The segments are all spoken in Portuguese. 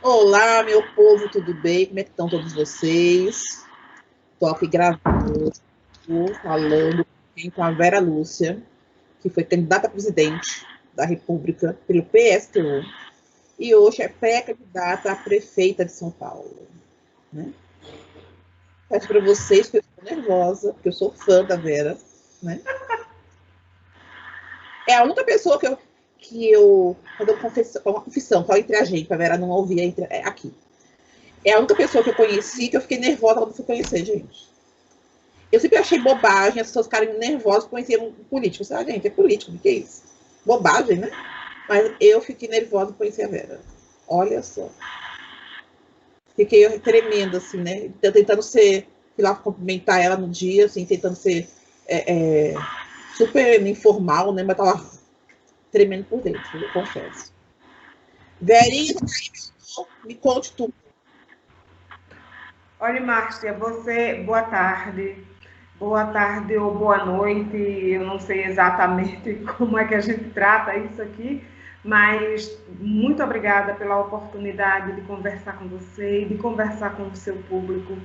Olá, meu povo, tudo bem? Como é que estão todos vocês? Estou aqui gravando, falando com a Vera Lúcia, que foi candidata a presidente da República pelo PSTU e hoje é pré-candidata a prefeita de São Paulo. Né? Peço para vocês que eu estou nervosa, porque eu sou fã da Vera. Né? É a única pessoa quando eu confesso, uma confissão, falo entre a gente, para a Vera não ouvir aqui. É a única pessoa que eu conheci que eu fiquei nervosa quando fui conhecer, gente. Eu sempre achei bobagem as pessoas ficarem nervosas por conhecer um político. Ah, gente, é político, o que é isso? Bobagem, né? Mas eu fiquei nervosa por conhecer a Vera. Olha só. Fiquei tremendo, assim, né? Tentando ser, fui lá cumprimentar ela no dia, assim, tentando ser super informal, né? Mas tava tremendo por dentro, eu confesso. Verinha, me conte tudo. Olha, Márcia, boa tarde. Boa tarde ou boa noite, eu não sei exatamente como é que a gente trata isso aqui, mas muito obrigada pela oportunidade de conversar com você e de conversar com o seu público.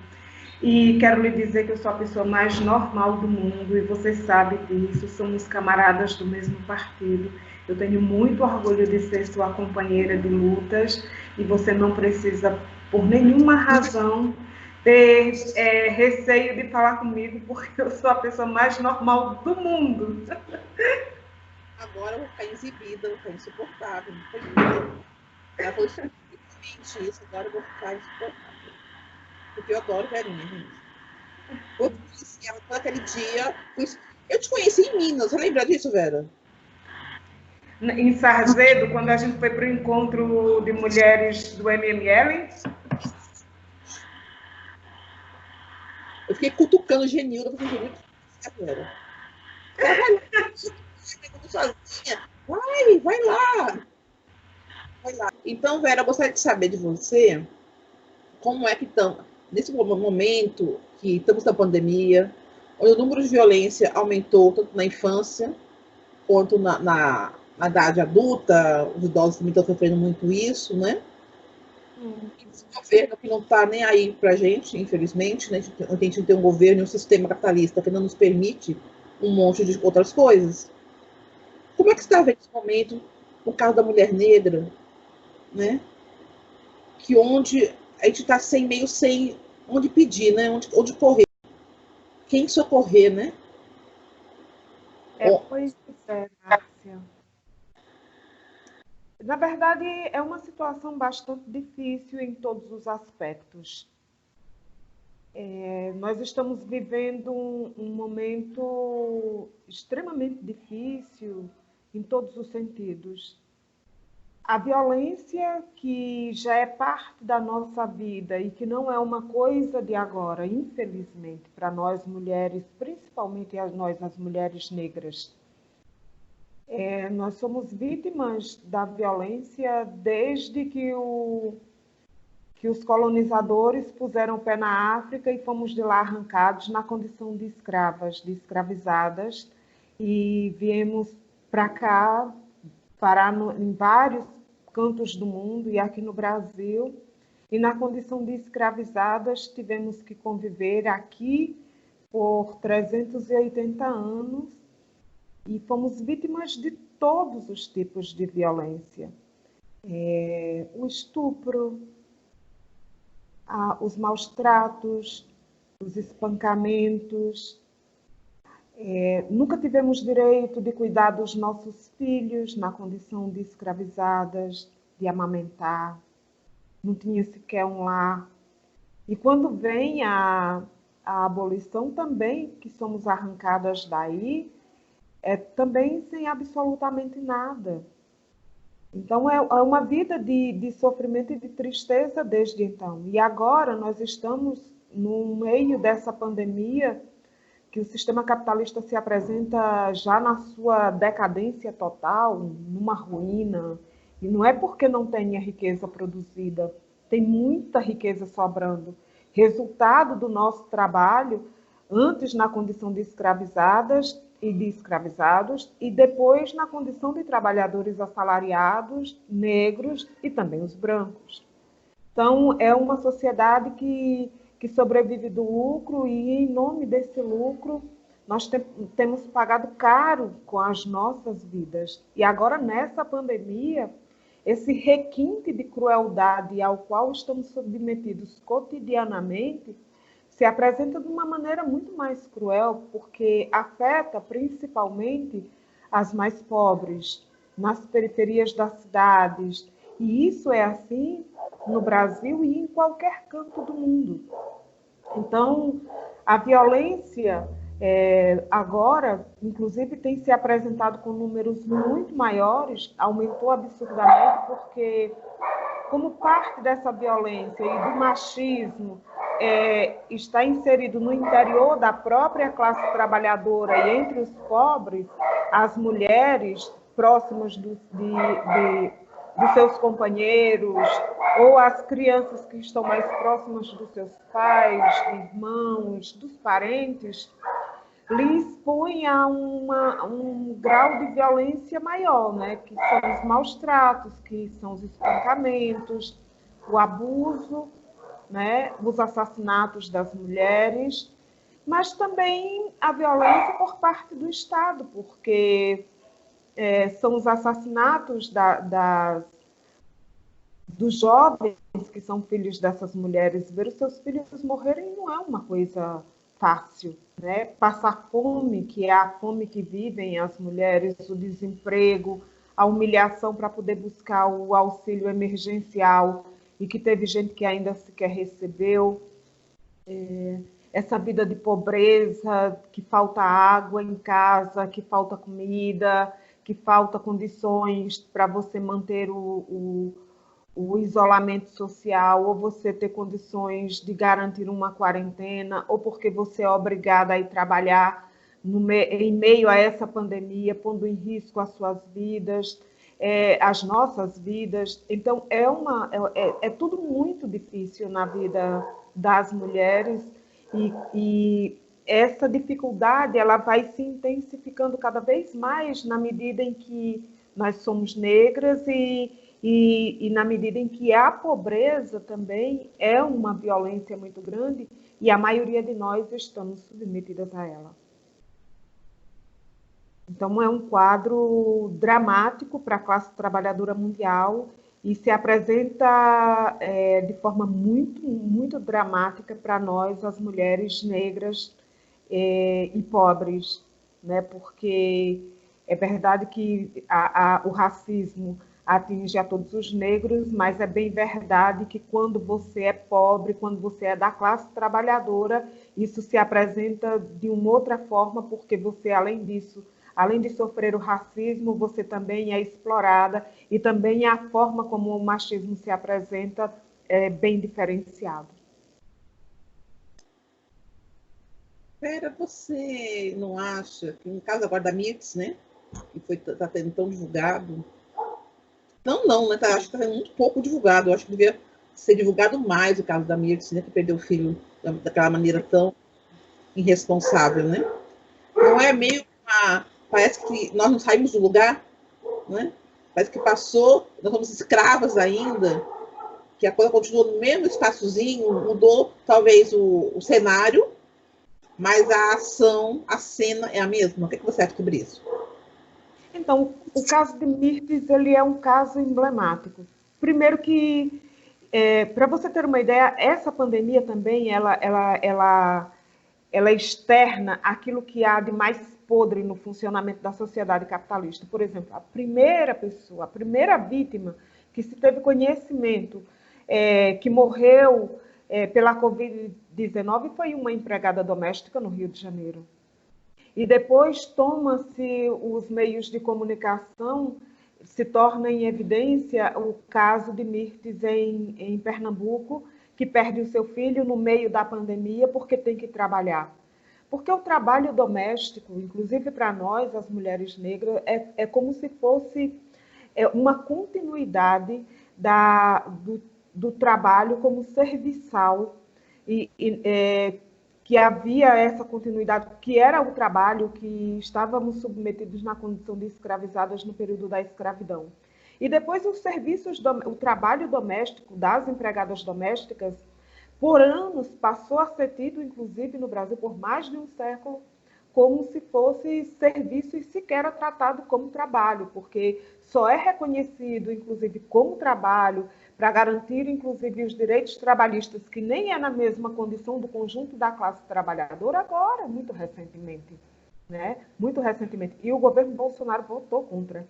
E quero lhe dizer que eu sou a pessoa mais normal do mundo e você sabe disso, somos camaradas do mesmo partido. Eu tenho muito orgulho de ser sua companheira de lutas e você não precisa, por nenhuma razão, ter receio de falar comigo, porque eu sou a pessoa mais normal do mundo. Agora eu vou ficar exibida, eu vou ficar insuportável. Não foi isso. Ela falou isso, agora eu vou ficar insuportável. Porque eu adoro Verinha, gente. Eu conheci ela naquele dia. Eu te conheci em Minas, você lembra disso, Vera? Em Sarzedo, quando a gente foi para o encontro de mulheres do MML. Eu fiquei cutucando o Genilda, porque o Genilda Vera. Ela vai lá, sozinha. Vai lá. Vai lá. Então, Vera, eu gostaria de saber de você como é que estão, nesse momento que estamos na pandemia, onde o número de violência aumentou tanto na infância quanto na idade adulta, os idosos também estão sofrendo muito isso, né? Esse governo que não está nem aí para a gente, infelizmente, né? A gente tem um governo e um sistema capitalista que não nos permite um monte de outras coisas. Como é que você está vendo esse momento, no caso da mulher negra, né? Que onde a gente está meio sem onde pedir, né? Onde correr. Quem socorrer, né? Pois é, Márcia. Na verdade, é uma situação bastante difícil em todos os aspectos. Nós estamos vivendo um momento extremamente difícil em todos os sentidos. A violência, que já é parte da nossa vida e que não é uma coisa de agora, infelizmente, para nós mulheres, principalmente nós, as mulheres negras. Nós somos vítimas da violência desde que os colonizadores puseram o pé na África e fomos de lá arrancados na condição de escravas, de escravizadas, e viemos para cá, parar em vários cantos do mundo e aqui no Brasil, e na condição de escravizadas tivemos que conviver aqui por 380 anos e fomos vítimas de todos os tipos de violência. O estupro, os maus tratos, os espancamentos. Nunca tivemos direito de cuidar dos nossos filhos na condição de escravizadas, de amamentar. Não tinha sequer um lar. E quando vem a abolição também, que somos arrancadas daí, também sem absolutamente nada. Então, é uma vida de sofrimento e de tristeza desde então. E agora nós estamos no meio dessa pandemia, que o sistema capitalista se apresenta já na sua decadência total, numa ruína. E não é porque não tenha riqueza produzida, tem muita riqueza sobrando. Resultado do nosso trabalho, antes na condição de escravizadas e de escravizados, e depois na condição de trabalhadores assalariados, negros e também os brancos. Então, é uma sociedade que sobrevive do lucro e, em nome desse lucro, nós temos pagado caro com as nossas vidas. E agora, nessa pandemia, esse requinte de crueldade ao qual estamos submetidos cotidianamente se apresenta de uma maneira muito mais cruel, porque afeta principalmente as mais pobres, nas periferias das cidades. E isso é assim no Brasil e em qualquer canto do mundo. Então, a violência agora, inclusive, tem se apresentado com números muito maiores, aumentou absurdamente, porque, como parte dessa violência e do machismo está inserido no interior da própria classe trabalhadora e entre os pobres, as mulheres próximas dos seus companheiros, ou as crianças que estão mais próximas dos seus pais, irmãos, dos parentes, lhe expõe a um grau de violência maior, né? Que são os maus tratos, que são os espancamentos, o abuso, né? Os assassinatos das mulheres, mas também a violência por parte do Estado, porque são os assassinatos dos jovens que são filhos dessas mulheres. Ver os seus filhos morrerem não é uma coisa fácil, né? Passar fome, que é a fome que vivem as mulheres, o desemprego, a humilhação para poder buscar o auxílio emergencial e que teve gente que ainda sequer recebeu. Essa vida de pobreza, que falta água em casa, que falta comida, que falta condições para você manter o isolamento social, ou você ter condições de garantir uma quarentena, ou porque você é obrigada a ir trabalhar em meio a essa pandemia, pondo em risco as suas vidas, as nossas vidas. Então, é tudo muito difícil na vida das mulheres e essa dificuldade ela vai se intensificando cada vez mais na medida em que nós somos negras e na medida em que a pobreza também é uma violência muito grande e a maioria de nós estamos submetidas a ela. Então, é um quadro dramático para a classe trabalhadora mundial e se apresenta de forma muito, muito dramática para nós, as mulheres negras e pobres, né? Porque é verdade que o racismo atinge a todos os negros, mas é bem verdade que quando você é pobre, quando você é da classe trabalhadora, isso se apresenta de uma outra forma, porque você, além disso, além de sofrer o racismo, você também é explorada e também a forma como o machismo se apresenta é bem diferenciado. Vera, você não acha que no caso agora da Mirtz, né, que está sendo tão divulgado, não, né, acho que está sendo muito pouco divulgado, eu acho que devia ser divulgado mais o caso da Mirtz, né, que perdeu o filho daquela maneira tão irresponsável, né? Não é meio parece que nós não saímos do lugar, né? Parece que passou, nós somos escravas ainda, que a coisa continua no mesmo espaçozinho, mudou talvez o cenário, mas a ação, a cena é a mesma. O que você acha sobre isso? Então, o caso de Mirtz, ele é um caso emblemático. Primeiro que, para você ter uma ideia, essa pandemia também, ela externa aquilo que há de mais podre no funcionamento da sociedade capitalista. Por exemplo, a primeira pessoa, a primeira vítima que se teve conhecimento que morreu pela Covid-19 foi uma empregada doméstica no Rio de Janeiro. E depois toma-se os meios de comunicação, se torna em evidência o caso de Mirtz em Pernambuco, que perde o seu filho no meio da pandemia porque tem que trabalhar. Porque o trabalho doméstico, inclusive para nós, as mulheres negras, é como se fosse uma continuidade do trabalho como serviçal que havia essa continuidade, que era o trabalho que estávamos submetidos na condição de escravizadas no período da escravidão. E depois os serviços, o trabalho doméstico das empregadas domésticas, por anos, passou a ser tido, inclusive no Brasil, por mais de um século, como se fosse serviço e sequer era tratado como trabalho, porque só é reconhecido, inclusive, como trabalho, para garantir, inclusive, os direitos trabalhistas, que nem é na mesma condição do conjunto da classe trabalhadora, agora, muito recentemente. Né? Muito recentemente. E o governo Bolsonaro votou contra.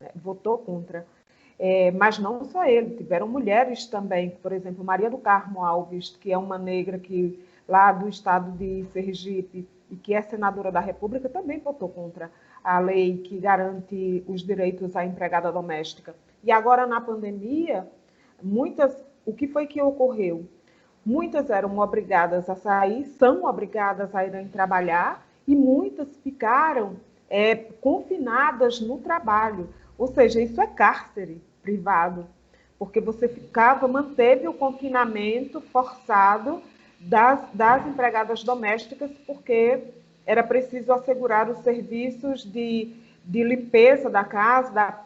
Né? Votou contra. Mas não só ele, tiveram mulheres também, por exemplo, Maria do Carmo Alves, que é uma negra que lá do estado de Sergipe e que é senadora da República, também votou contra a lei que garante os direitos à empregada doméstica. E agora, na pandemia, o que foi que ocorreu? Muitas eram obrigadas a sair, são obrigadas a irem trabalhar, e muitas ficaram confinadas no trabalho. Ou seja, isso é cárcere privado, porque você manteve o confinamento forçado das empregadas domésticas, porque era preciso assegurar os serviços de limpeza da casa,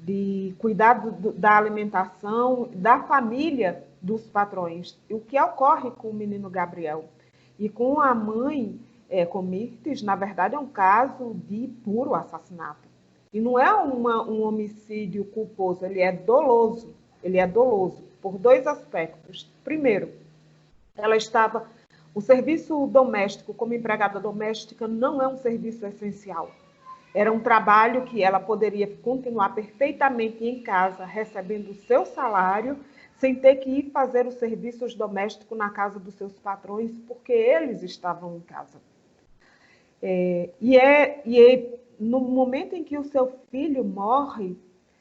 de cuidar da alimentação, da família dos patrões. O que ocorre com o menino Gabriel e com a mãe, com Mirtes, na verdade, é um caso de puro assassinato. E não é um homicídio culposo, ele é doloso. Ele é doloso por dois aspectos. Primeiro, o serviço doméstico como empregada doméstica não é um serviço essencial. Era um trabalho que ela poderia continuar perfeitamente em casa, recebendo o seu salário, sem ter que ir fazer os serviços domésticos na casa dos seus patrões, porque eles estavam em casa. No momento em que o seu filho morre,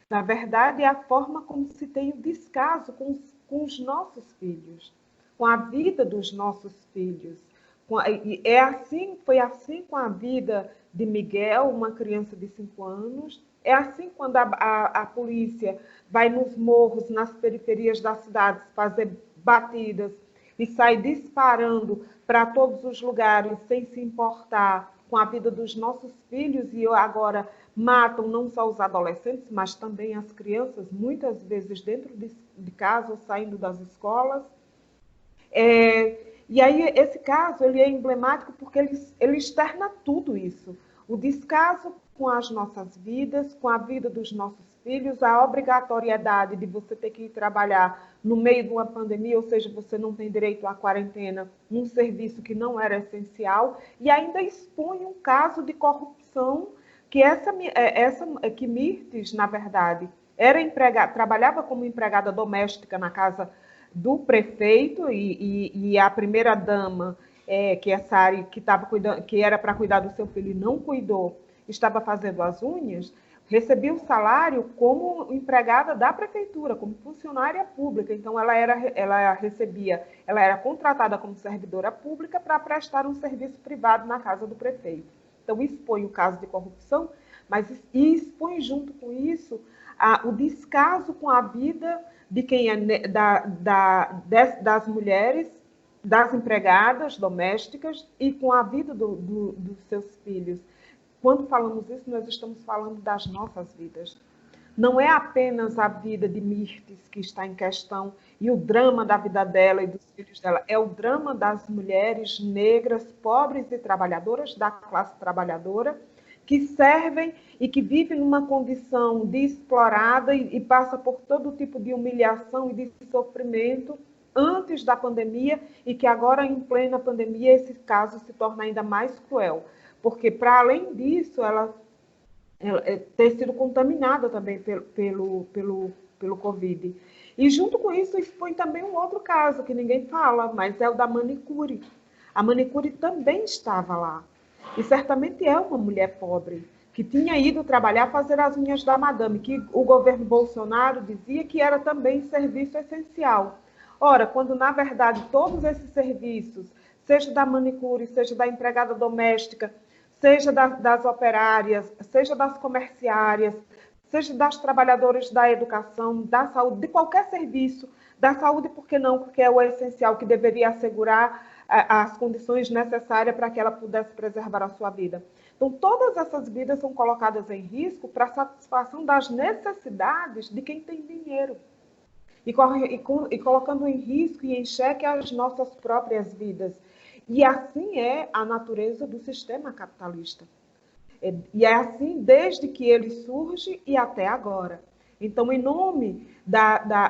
na verdade, é a forma como se tem o descaso com os nossos filhos, com a vida dos nossos filhos. Foi assim com a vida de Miguel, uma criança de 5 anos. É assim quando a polícia vai nos morros, nas periferias das cidades, fazer batidas e sai disparando para todos os lugares, sem se importar com a vida dos nossos filhos, e agora matam não só os adolescentes, mas também as crianças, muitas vezes dentro de casa ou saindo das escolas. E aí esse caso ele é emblemático porque ele externa tudo isso. O descaso com as nossas vidas, com a vida dos nossos filhos, a obrigatoriedade de você ter que ir trabalhar no meio de uma pandemia, ou seja, você não tem direito à quarentena, num serviço que não era essencial, e ainda expõe um caso de corrupção que Mirtes, na verdade, trabalhava como empregada doméstica na casa do prefeito, e a primeira-dama, que é Sari, que era para cuidar do seu filho e não cuidou, estava fazendo as unhas, recebia o salário como empregada da prefeitura, como funcionária pública. Então, ela era contratada como servidora pública para prestar um serviço privado na casa do prefeito. Então, expõe o caso de corrupção, mas expõe junto com isso o descaso com a vida de quem das mulheres, das empregadas domésticas e com a vida dos seus filhos. Quando falamos isso, nós estamos falando das nossas vidas. Não é apenas a vida de Mirtes que está em questão e o drama da vida dela e dos filhos dela, é o drama das mulheres negras, pobres e trabalhadoras, da classe trabalhadora, que servem e que vivem numa condição de explorada e passa por todo tipo de humilhação e de sofrimento antes da pandemia, e que agora, em plena pandemia, esse caso se torna ainda mais cruel, porque, para além disso, ela ter sido contaminada também pelo Covid. E, junto com isso, expõe também um outro caso, que ninguém fala, mas é o da manicure. A manicure também estava lá. E certamente é uma mulher pobre, que tinha ido trabalhar, fazer as unhas da madame, que o governo Bolsonaro dizia que era também serviço essencial. Ora, quando, na verdade, todos esses serviços, seja da manicure, seja da empregada doméstica, seja das operárias, seja das comerciárias, seja das trabalhadoras da educação, da saúde, de qualquer serviço, da saúde, por que não? Porque é o essencial que deveria assegurar as condições necessárias para que ela pudesse preservar a sua vida. Então, todas essas vidas são colocadas em risco para a satisfação das necessidades de quem tem dinheiro. E colocando em risco e em xeque as nossas próprias vidas. E assim é a natureza do sistema capitalista. E é assim desde que ele surge e até agora. Então, em nome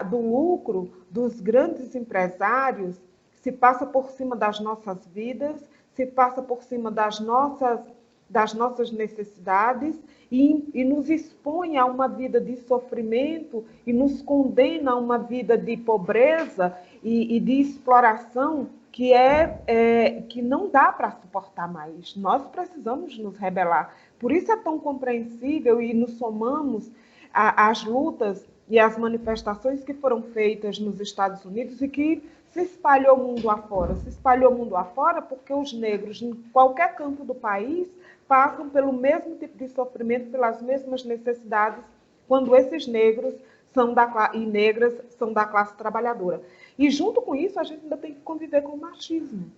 do lucro dos grandes empresários, se passa por cima das nossas vidas, se passa por cima das nossas necessidades e nos expõe a uma vida de sofrimento e nos condena a uma vida de pobreza e de exploração que não dá para suportar mais. Nós precisamos nos rebelar. Por isso é tão compreensível e nos somamos às lutas e às manifestações que foram feitas nos Estados Unidos e que se espalhou mundo afora. Se espalhou mundo afora porque os negros, em qualquer canto do país, passam pelo mesmo tipo de sofrimento, pelas mesmas necessidades, quando esses negros e negras são da classe trabalhadora. E junto com isso, a gente ainda tem que conviver com o machismo,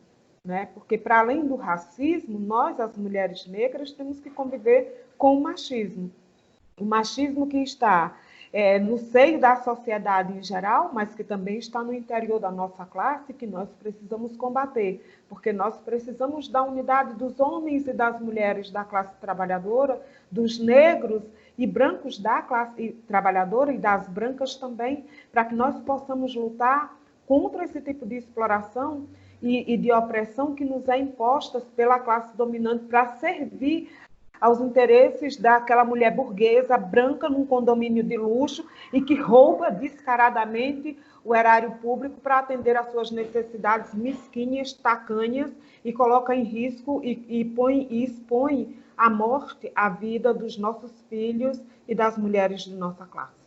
né? Porque para além do racismo, nós, as mulheres negras, temos que conviver com o machismo. O machismo que está no seio da sociedade em geral, mas que também está no interior da nossa classe, que nós precisamos combater, porque nós precisamos da unidade dos homens e das mulheres da classe trabalhadora, dos negros e brancos da classe trabalhadora e das brancas também, para que nós possamos lutar contra esse tipo de exploração e de opressão que nos é imposta pela classe dominante para servir aos interesses daquela mulher burguesa, branca, num condomínio de luxo e que rouba descaradamente o erário público para atender às suas necessidades mesquinhas, tacanhas, e coloca em risco e expõe à morte a vida dos nossos filhos e das mulheres de nossa classe.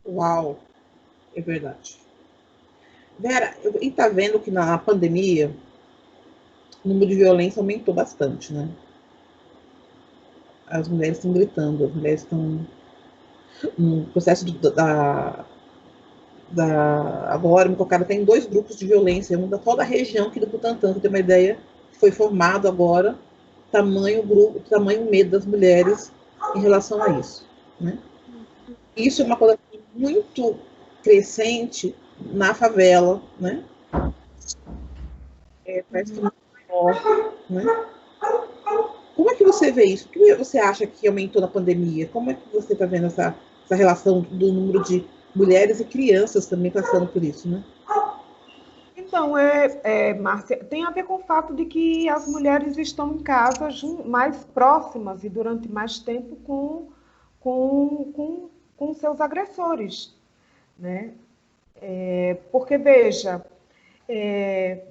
Uau, é verdade. Vera, e está vendo que na pandemia o número de violência aumentou bastante, né? As mulheres estão gritando, as mulheres estão no processo agora me colocaram até em 2 grupos de violência, um da toda a região aqui do Butantã, que tem uma ideia, foi formado agora, tamanho medo das mulheres em relação a isso, né? Isso é uma coisa muito crescente na favela, né? Parece que né? Como é que você vê isso? O que você acha que aumentou na pandemia? Como é que você está vendo essa relação do número de mulheres e crianças também passando por isso, né? Então, Márcia, tem a ver com o fato de que as mulheres estão em casa mais próximas e durante mais tempo com seus agressores, né? Porque, veja,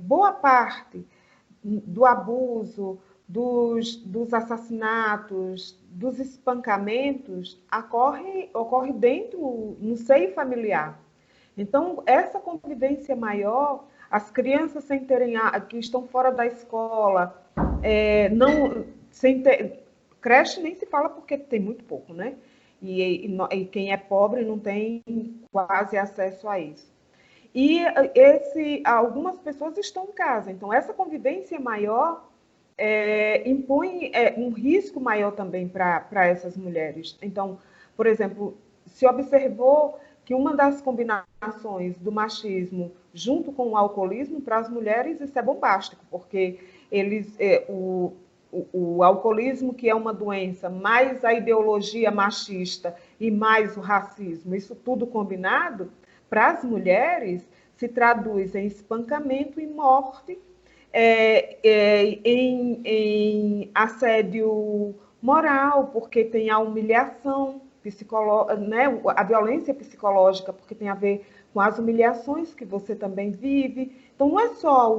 boa parte do abuso, dos assassinatos, dos espancamentos ocorre no seio familiar. Então, essa convivência maior, as crianças que estão fora da escola, creche nem se fala porque tem muito pouco, né? E quem é pobre não tem quase acesso a isso. E algumas pessoas estão em casa, então essa convivência maior impõe um risco maior também para essas mulheres. Então, por exemplo, se observou que uma das combinações do machismo junto com o alcoolismo, para as mulheres isso é bombástico, porque o alcoolismo, que é uma doença, mais a ideologia machista e mais o racismo, isso tudo combinado, para as mulheres se traduz em espancamento e morte, em assédio moral, porque tem a humilhação psicológica, né? A violência psicológica, porque tem a ver com as humilhações que você também vive. Então, não é só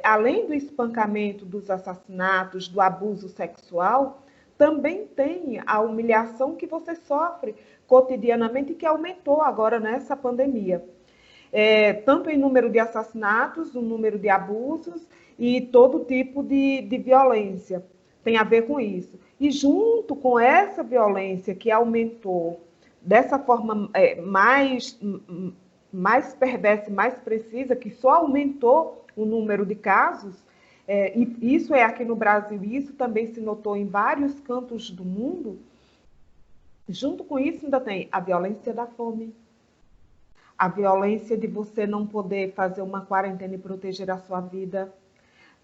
além do espancamento, dos assassinatos, do abuso sexual, também tem a humilhação que você sofre cotidianamente e que aumentou agora nessa pandemia. Tanto em número de assassinatos, o número de abusos e todo tipo de violência. Tem a ver com isso. E junto com essa violência que aumentou dessa forma mais mais perversa e mais precisa, que só aumentou o número de casos, e isso é aqui no Brasil, e isso também se notou em vários cantos do mundo. Junto com isso ainda tem a violência da fome, a violência de você não poder fazer uma quarentena e proteger a sua vida,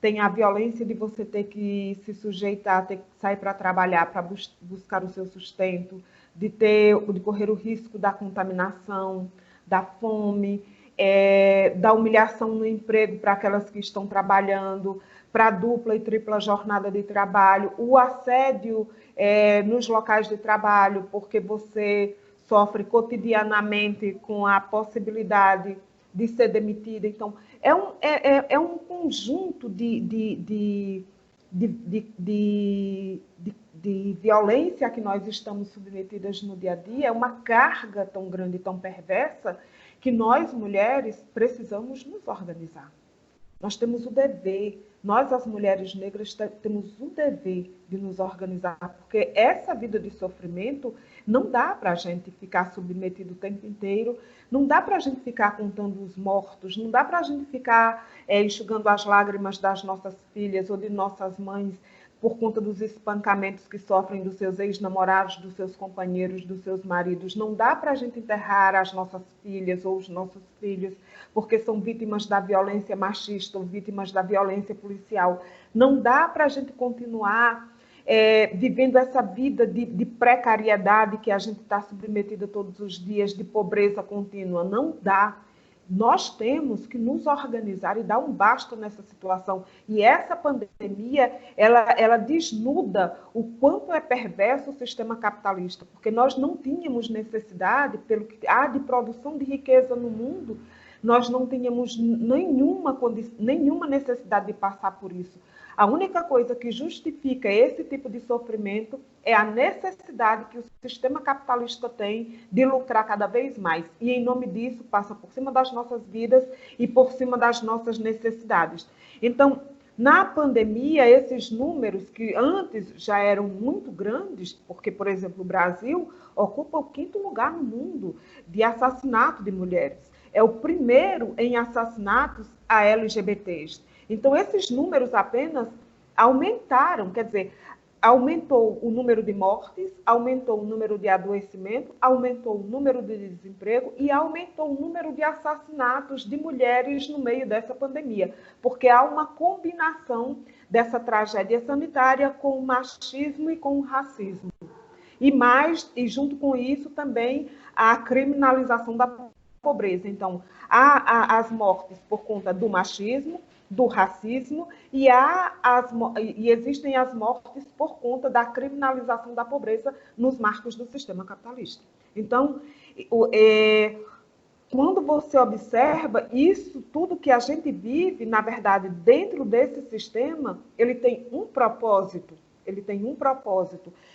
tem a violência de você ter que se sujeitar, ter que sair para trabalhar, para buscar o seu sustento, de correr o risco da contaminação, da fome, da humilhação no emprego para aquelas que estão trabalhando, para a dupla e tripla jornada de trabalho, o assédio nos locais de trabalho, porque você sofre cotidianamente com a possibilidade de ser demitida. Então, é um conjunto de violência que nós estamos submetidas no dia a dia, é uma carga tão grande, tão perversa, que nós, mulheres, precisamos nos organizar. Nós temos o dever, nós, as mulheres negras, temos o dever de nos organizar, porque essa vida de sofrimento não dá para a gente ficar submetido o tempo inteiro, não dá para a gente ficar contando os mortos, não dá para a gente ficar enxugando as lágrimas das nossas filhas ou de nossas mães por conta dos espancamentos que sofrem dos seus ex-namorados, dos seus companheiros, dos seus maridos. Não dá para a gente enterrar as nossas filhas ou os nossos filhos porque são vítimas da violência machista ou vítimas da violência policial. Não dá para a gente continuar vivendo essa vida de precariedade que a gente está submetida todos os dias, de pobreza contínua. Não dá. Nós temos que nos organizar e dar um basta nessa situação. E essa pandemia, ela desnuda o quanto é perverso o sistema capitalista, porque nós não tínhamos necessidade, pelo que há de produção de riqueza no mundo, nós não tínhamos nenhuma necessidade de passar por isso. A única coisa que justifica esse tipo de sofrimento é a necessidade que o sistema capitalista tem de lucrar cada vez mais. E, em nome disso, passa por cima das nossas vidas e por cima das nossas necessidades. Então, na pandemia, esses números que antes já eram muito grandes, porque, por exemplo, o Brasil ocupa o 5º lugar no mundo de assassinato de mulheres. É o primeiro em assassinatos a LGBTs. Então, esses números apenas aumentaram, quer dizer, aumentou o número de mortes, aumentou o número de adoecimento, aumentou o número de desemprego e aumentou o número de assassinatos de mulheres no meio dessa pandemia, porque há uma combinação dessa tragédia sanitária com o machismo e com o racismo. E junto com isso também a criminalização da pobreza. Então, há as mortes por conta do machismo, do racismo, e existem as mortes por conta da criminalização da pobreza nos marcos do sistema capitalista. Então, quando você observa isso, tudo que a gente vive, na verdade, dentro desse sistema, ele tem um propósito.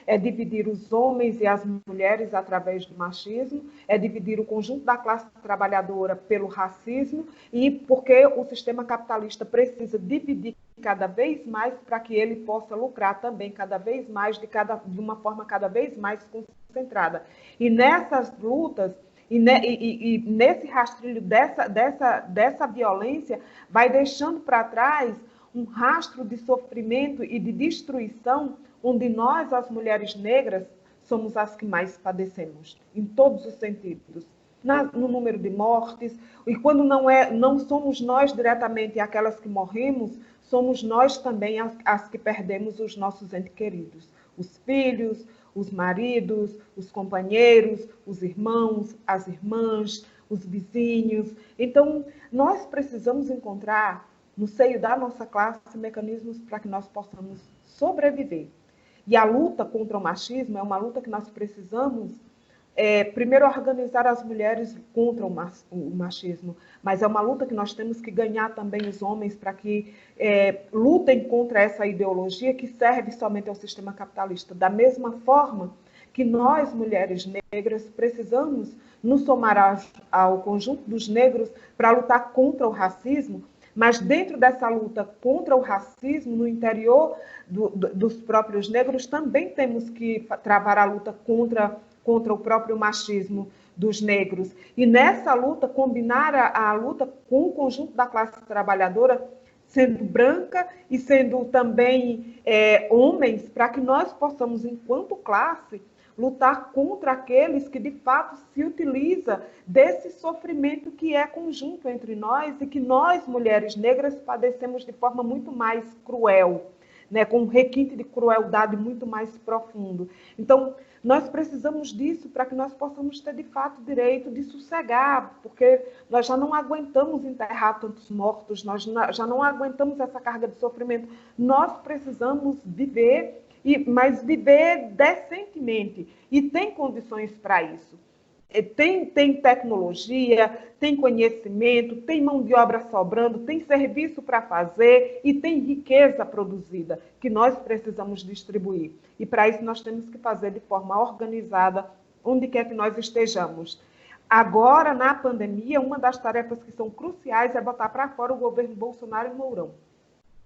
É dividir os homens e as mulheres através do machismo, é dividir o conjunto da classe trabalhadora pelo racismo, e porque o sistema capitalista precisa dividir cada vez mais para que ele possa lucrar também cada vez mais, de uma forma cada vez mais concentrada. E nessas lutas, e nesse rastrilho dessa violência, vai deixando para trás um rastro de sofrimento e de destruição, onde nós, as mulheres negras, somos as que mais padecemos, em todos os sentidos. No número de mortes, e quando não somos nós diretamente aquelas que morremos, somos nós também as que perdemos os nossos entes queridos, os filhos, os maridos, os companheiros, os irmãos, as irmãs, os vizinhos. Então, nós precisamos encontrar no seio da nossa classe, mecanismos para que nós possamos sobreviver. E a luta contra o machismo é uma luta que nós precisamos, primeiro, organizar as mulheres contra o machismo, mas é uma luta que nós temos que ganhar também os homens para que lutem contra essa ideologia que serve somente ao sistema capitalista. Da mesma forma que nós, mulheres negras, precisamos nos somar ao conjunto dos negros para lutar contra o racismo, mas dentro dessa luta contra o racismo, no interior dos próprios negros, também temos que travar a luta contra o próprio machismo dos negros. E nessa luta, combinar a luta com o conjunto da classe trabalhadora, sendo branca e sendo também homens, para que nós possamos, enquanto classe, lutar contra aqueles que, de fato, se utiliza desse sofrimento que é conjunto entre nós e que nós, mulheres negras, padecemos de forma muito mais cruel, né, com um requinte de crueldade muito mais profundo. Então, nós precisamos disso para que nós possamos ter, de fato, direito de sossegar, porque nós já não aguentamos enterrar tantos mortos, nós já não aguentamos essa carga de sofrimento. Nós precisamos viver, mas viver decentemente, e tem condições para isso. Tem tecnologia, tem conhecimento, tem mão de obra sobrando, tem serviço para fazer e tem riqueza produzida que nós precisamos distribuir. E para isso nós temos que fazer de forma organizada, onde quer que nós estejamos. Agora, na pandemia, uma das tarefas que são cruciais é botar para fora o governo Bolsonaro e Mourão.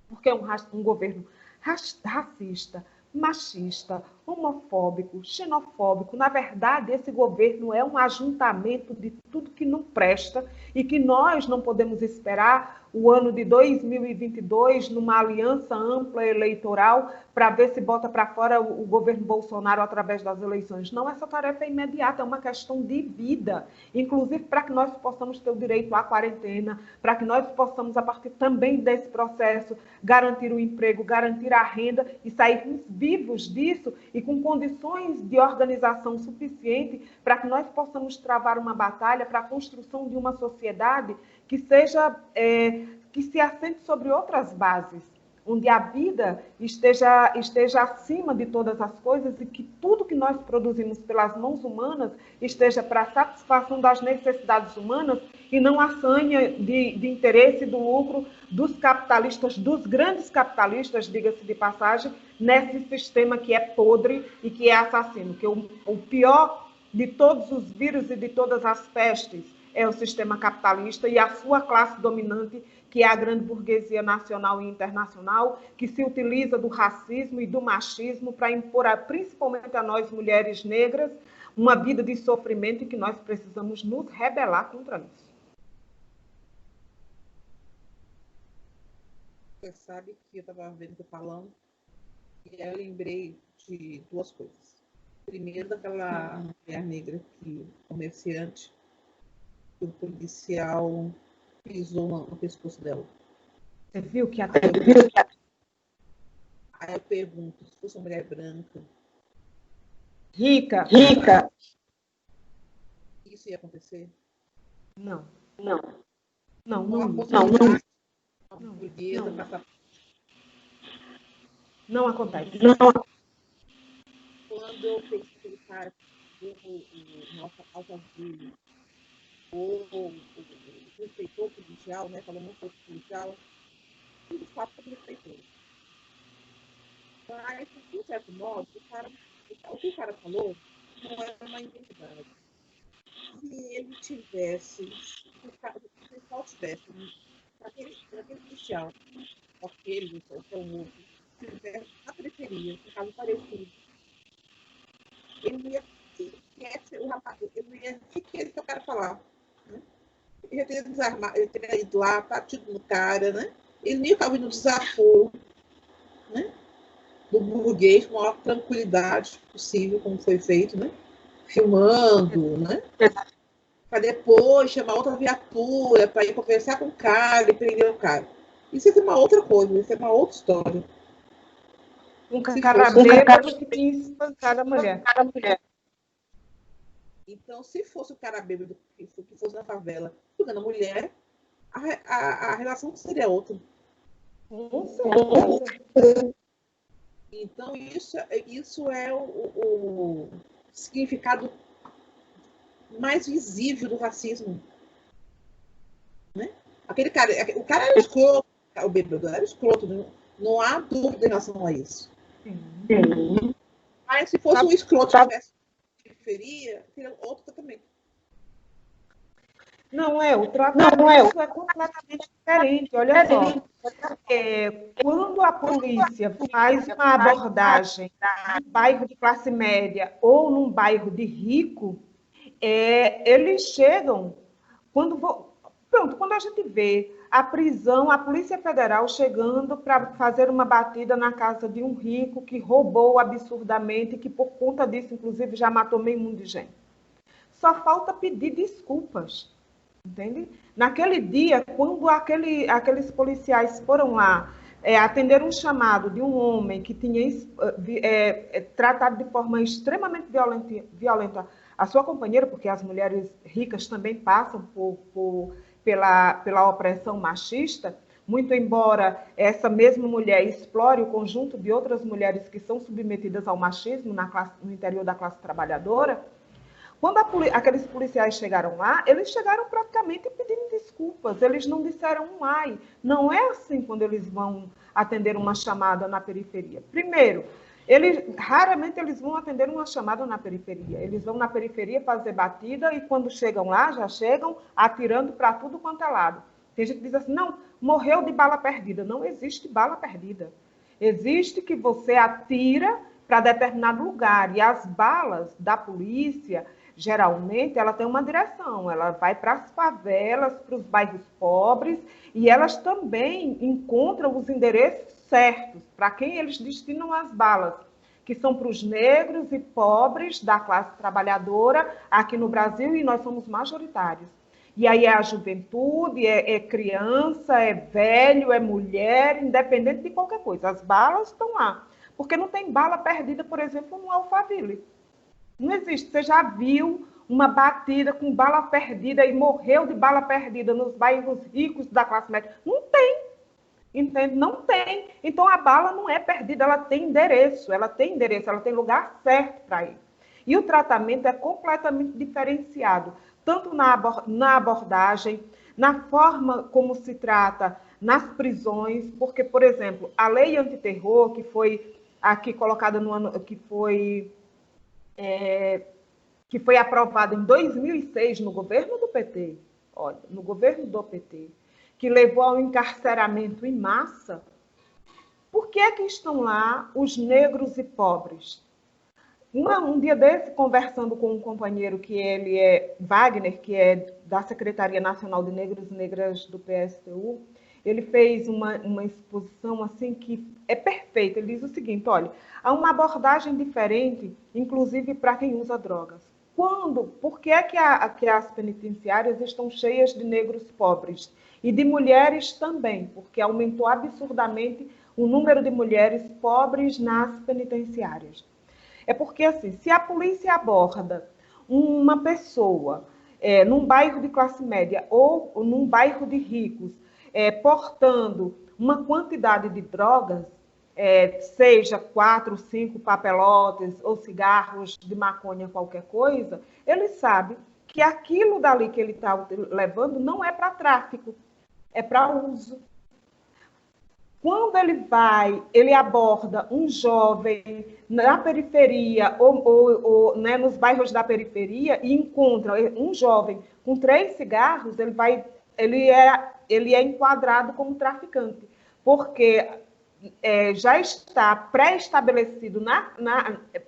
Porque é um governo racista, machista, homofóbico, xenofóbico. Na verdade, esse governo é um ajuntamento de tudo que não presta e que nós não podemos esperar o ano de 2022 numa aliança ampla eleitoral para ver se bota para fora o governo Bolsonaro através das eleições. Não, essa tarefa é imediata, é uma questão de vida, inclusive para que nós possamos ter o direito à quarentena, para que nós possamos, a partir também desse processo, garantir o emprego, garantir a renda e sairmos vivos disso e com condições de organização suficiente para que nós possamos travar uma batalha para a construção de uma sociedade que seja, que se assente sobre outras bases, onde a vida esteja acima de todas as coisas e que tudo que nós produzimos pelas mãos humanas esteja para a satisfação das necessidades humanas e não a sanha de interesse do lucro dos capitalistas, dos grandes capitalistas, diga-se de passagem, nesse sistema que é podre e que é assassino, que o pior de todos os vírus e de todas as pestes é o sistema capitalista e a sua classe dominante, que é a grande burguesia nacional e internacional, que se utiliza do racismo e do machismo para impor, principalmente a nós, mulheres negras, uma vida de sofrimento e que nós precisamos nos rebelar contra isso. Você sabe que eu estava vendo você falando e eu lembrei de duas coisas. Primeiro, daquela mulher negra que, comerciante, o policial pisou no pescoço dela. Você viu que Aí eu pergunto, se fosse uma mulher branca, rica, isso ia acontecer? Não. Não acontece. Quando eu pensei que aquele cara o nosso alta-filho ou respeitou o policial, né? Falou muito sobre o policial, e de fato ele respeitou. Mas, de um certo modo, o que o cara falou não era uma identidade. Se ele tivesse, se o policial tivesse, aquele policial, aquele, ou um outro, se tivesse na periferia, um caso parecido, ele não ia o rapaz, ele não ia o que eu quero falar. Né? Ele já teria desarmado, ele teria ido lá, batido no cara, né? Ele não ia ficar ouvindo o desaforo, né? Do burguês com a maior tranquilidade possível, como foi feito, né? Filmando, né? Para depois chamar outra viatura para ir conversar com o cara e prender o cara. Isso é uma outra coisa, isso é uma outra história. Um cara bêbado que tinha espancado a mulher. Então, se fosse o cara bêbado que fosse na favela jogando a mulher, a relação seria outra. Então, isso é o significado mais visível do racismo. Né? Aquele cara, o cara era escroto, o bêbado era escroto, não há dúvida em relação a isso. Sim. Mas se fosse um escroto que tivesse periferia, seria outro tratamento. O tratamento é completamente diferente. Olha só, quando a polícia faz uma abordagem num bairro de classe média ou num bairro de rico, eles chegam, quando a gente vê a prisão, a Polícia Federal chegando para fazer uma batida na casa de um rico que roubou absurdamente, que por conta disso, inclusive, já matou meio mundo de gente. Só falta pedir desculpas, entende? Naquele dia, quando aqueles policiais foram lá atender um chamado de um homem que tinha tratado de forma extremamente violenta a sua companheira, porque as mulheres ricas também passam pela opressão machista, muito embora essa mesma mulher explore o conjunto de outras mulheres que são submetidas ao machismo no interior da classe trabalhadora. Quando aqueles policiais chegaram lá, eles chegaram praticamente pedindo desculpas, eles não disseram um ai. Não é assim quando eles vão atender uma chamada na periferia. Primeiro, raramente eles vão atender uma chamada na periferia. Eles vão na periferia fazer batida e quando chegam lá, já chegam atirando para tudo quanto é lado. Tem gente que diz assim, não, morreu de bala perdida. Não existe bala perdida. Existe que você atira para determinado lugar e as balas da polícia, geralmente, ela tem uma direção, ela vai para as favelas, para os bairros pobres, e elas também encontram os endereços certos para quem eles destinam as balas, que são para os negros e pobres da classe trabalhadora aqui no Brasil, e nós somos majoritários. E aí é a juventude, é criança, é velho, é mulher, independente de qualquer coisa. As balas estão lá, porque não tem bala perdida, por exemplo, no Alphaville. Não existe. Você já viu uma batida com bala perdida e morreu de bala perdida nos bairros ricos da classe média? Não tem. Entende? Não tem. Então, a bala não é perdida, ela tem endereço, ela tem lugar certo para ir. E o tratamento é completamente diferenciado, tanto na abordagem, na forma como se trata nas prisões, porque, por exemplo, a lei antiterror, que foi aqui colocada no ano, que foi aprovada em 2006 no governo do PT, que levou ao encarceramento em massa, por que é que estão lá os negros e pobres? Um dia desse, conversando com um companheiro que ele é Wagner, que é da Secretaria Nacional de Negros e Negras do PSTU, ele fez uma exposição assim que é perfeita. Ele diz o seguinte, olha, há uma abordagem diferente, inclusive para quem usa drogas. Por que é que as penitenciárias estão cheias de negros pobres? E de mulheres também, porque aumentou absurdamente o número de mulheres pobres nas penitenciárias. É porque, assim, se a polícia aborda uma pessoa num bairro de classe média ou num bairro de ricos, portando uma quantidade de drogas, seja 4, 5 papelotes ou cigarros de maconha, qualquer coisa, ele sabe que aquilo dali que ele está levando não é para tráfico, é para uso. Quando ele aborda um jovem na periferia ou né, nos bairros da periferia e encontra um jovem com 3 cigarros, ele é enquadrado como traficante, porque já está pré-estabelecido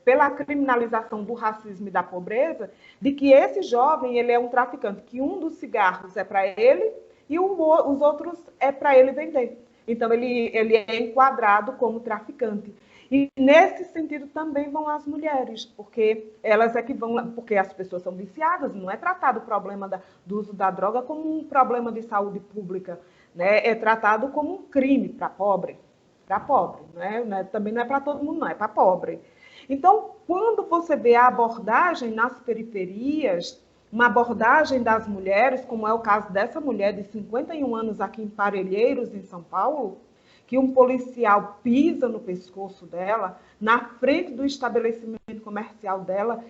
pela criminalização do racismo e da pobreza, de que esse jovem ele é um traficante, que um dos cigarros é para ele e os outros é para ele vender. Então, ele é enquadrado como traficante. E, nesse sentido, também vão as mulheres, porque elas é que vão... Porque as pessoas são viciadas, não é tratado o problema do uso da droga como um problema de saúde pública, né? É tratado como um crime para pobre. Para pobre, né? Também não é para todo mundo, não, é para pobre. Então, quando você vê a abordagem nas periferias, uma abordagem das mulheres, como é o caso dessa mulher de 51 anos aqui em Parelheiros, em São Paulo, que um policial pisa no pescoço dela, na frente do estabelecimento comercial dela,